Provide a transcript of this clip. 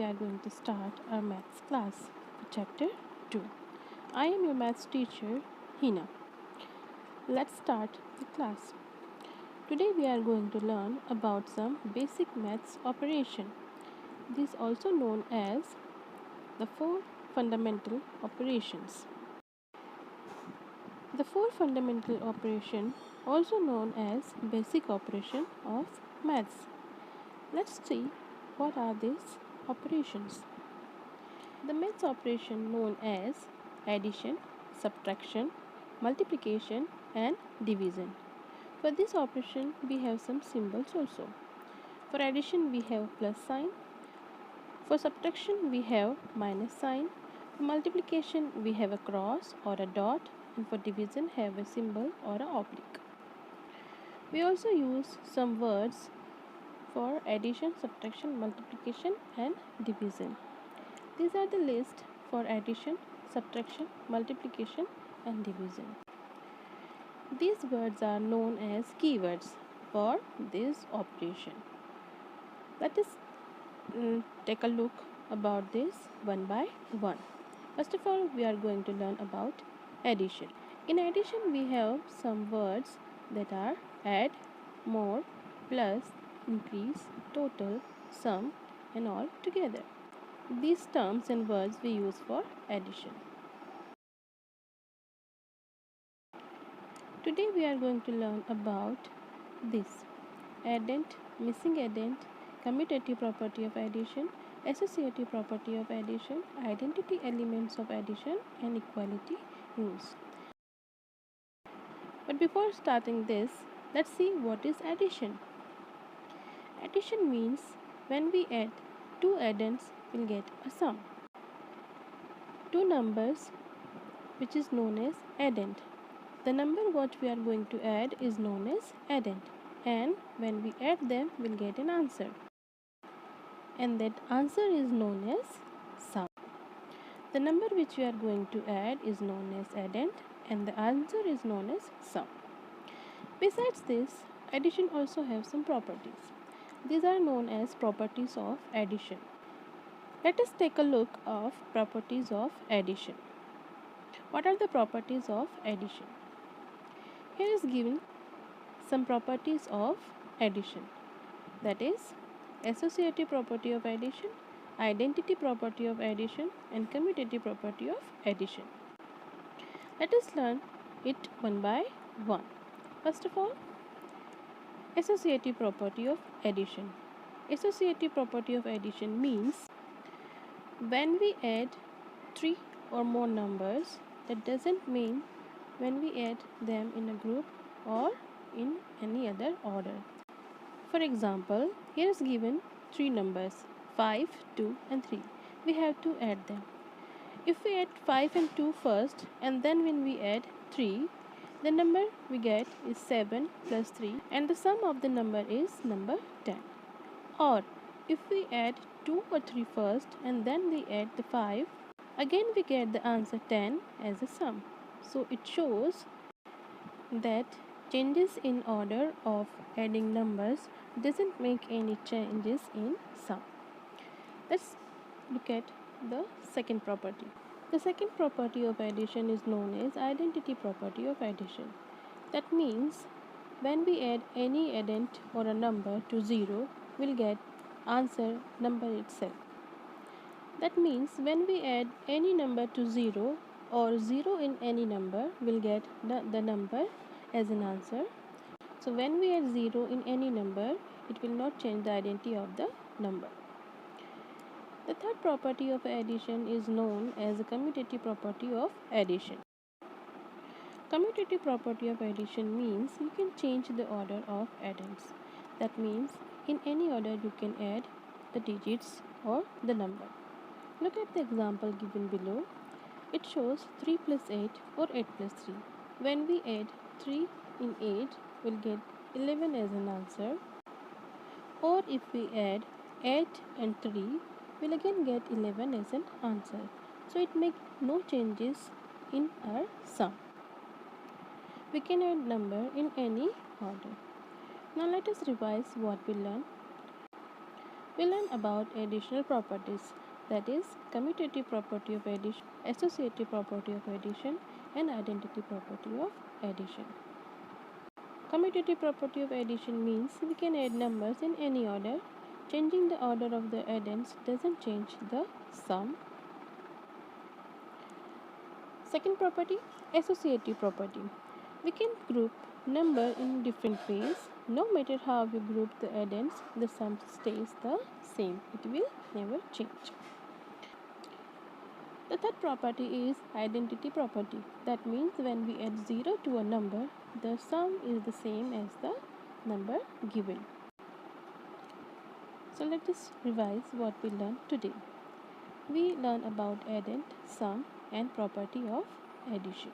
we are going to start our maths class, chapter 2. I am your maths teacher, Hina. Let's start the class. Today we are going to learn about some basic maths operation. These also known as the four fundamental operations. The four fundamental operation, also known as basic operation of maths. Let's see what are these operations. The maths operation known as addition, subtraction, multiplication and division. For this operation we have some symbols also. For addition we have plus sign. For subtraction we have minus sign. For multiplication we have a cross or a dot, and for division have a symbol or a oblique. We also use some words for addition, subtraction, multiplication and division. These are the list for addition, subtraction, multiplication and division. These words are known as keywords for this operation. Let us take a look about this one by one. First of all, we are going to learn about addition. In addition, we have some words that are add, more, plus, increase, total, sum and all together. These terms and words we use for addition. Today we are going to learn about this: addend, missing addend, commutative property of addition, associative property of addition, identity elements of addition and equality rules. But before starting this, let's see what is addition. Addition means when we add two addends, we'll get a sum. Two numbers, which is known as addend. The number what we are going to add is known as addend, and when we add them we'll get an answer, and that answer is known as sum. The number which we are going to add is known as addend and the answer is known as sum. Besides this, addition also have some properties. These are known as properties of addition. Let us take a look of properties of addition. What are the properties of addition? Here is given some properties of addition, that is associative property of addition, identity property of addition and commutative property of addition. Let us learn it one by one. First of all, associative property of addition. Associative property of addition means when we add three or more numbers, that doesn't mean when we add them in a group or in any other order. For example, here is given three numbers 5, 2 and 3. We have to add them. If we add 5 and 2 first and then when we add 3, the number we get is 7 plus 3 and the sum of the number is number 10. Or if we add 2 or 3 first and then we add the 5, again we get the answer 10 as a sum. So it shows that changes in order of adding numbers doesn't make any changes in sum. Let's look at the second property. The second property of addition is known as identity property of addition. That means when we add any addend or a number to 0, we'll get answer number itself. That means when we add any number to 0 or 0 in any number, we'll get the number as an answer. So when we add 0 in any number, it will not change the identity of the number. The third property of addition is known as the commutative property of addition. Commutative property of addition means you can change the order of addends. That means in any order you can add the digits or the number. Look at the example given below. It shows 3 plus 8 or 8 plus 3. When we add 3 in 8, we'll get 11 as an answer. Or if we add 8 and 3, we'll again get 11 as an answer. So it makes no changes in our sum. We can add number in any order. Now let us revise what we learned. We learn about additional properties, that is commutative property of addition, associative property of addition, and identity property of addition. Commutative property of addition means we can add numbers in any order. Changing the order of the addends doesn't change the sum. Second property, associative property. We can group number in different ways. No matter how we group the addends, the sum stays the same. It will never change. The third property is identity property. That means when we add 0 to a number, the sum is the same as the number given. So let us revise what we learned today. We learned about addend, sum, and property of addition.